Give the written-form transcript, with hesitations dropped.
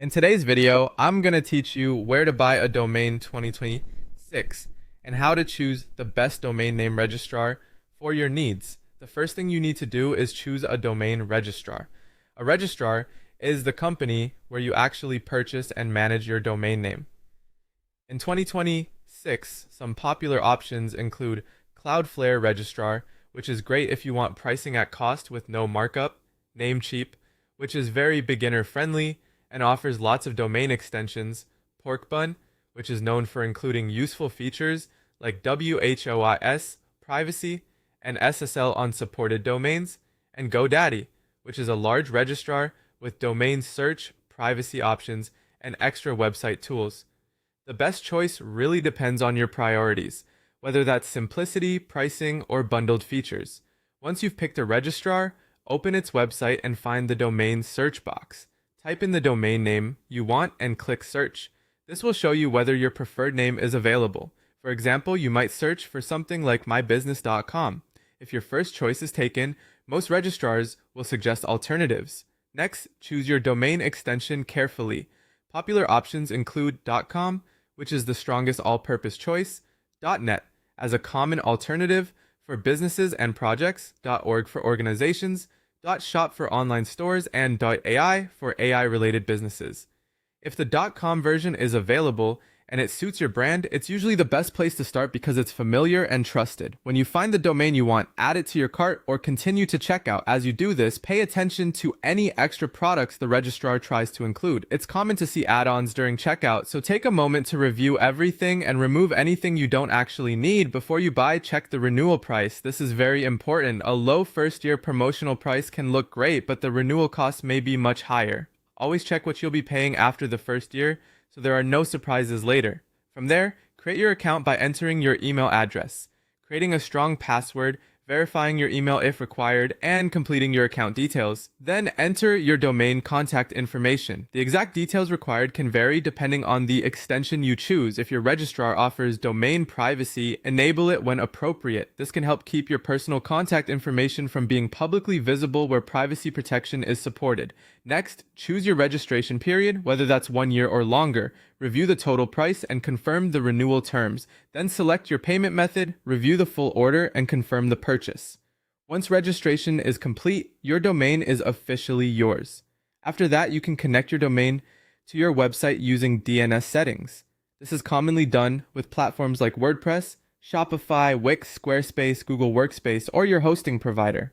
In today's video, I'm going to teach you where to buy a domain 2026 and how to choose the best domain name registrar for your needs. The first thing you need to do is choose a domain registrar. A registrar is the company where you actually purchase and manage your domain name. In 2026, some popular options include Cloudflare Registrar, which is great if you want pricing at cost with no markup, Namecheap, which is very beginner friendly and offers lots of domain extensions, Porkbun, which is known for including useful features like WHOIS, privacy, and SSL on supported domains, and GoDaddy, which is a large registrar with domain search, privacy options, and extra website tools. The best choice really depends on your priorities, whether that's simplicity, pricing, or bundled features. Once you've picked a registrar, open its website and find the domain search box. Type in the domain name you want and click search. This will show you whether your preferred name is available. For example, you might search for something like mybusiness.com. If your first choice is taken, most registrars will suggest alternatives. Next, choose your domain extension carefully. Popular options include .com, which is the strongest all-purpose choice, .net as a common alternative for businesses and projects, .org for organizations, .shop for online stores, and .ai for AI-related businesses. If the .com version is available and it suits your brand, it's usually the best place to start because it's familiar and trusted. When you find the domain you want, add it to your cart or continue to checkout. As you do this, pay attention to any extra products the registrar tries to include. It's common to see add-ons during checkout, so take a moment to review everything and remove anything you don't actually need. Before you buy, check the renewal price. This is very important. A low first-year promotional price can look great, but the renewal cost may be much higher. Always check what you'll be paying after the first year, so there are no surprises later. From there, create your account by entering your email address, creating a strong password, verifying your email if required, and completing your account details. Then enter your domain contact information. The exact details required can vary depending on the extension you choose. If your registrar offers domain privacy, enable it when appropriate. This can help keep your personal contact information from being publicly visible where privacy protection is supported. Next, choose your registration period, whether that's 1 year or longer. Review the total price and confirm the renewal terms. Then select your payment method, review the full order, and confirm the purchase. Once registration is complete, your domain is officially yours. After that, you can connect your domain to your website using DNS settings. This is commonly done with platforms like WordPress, Shopify, Wix, Squarespace, Google Workspace, or your hosting provider.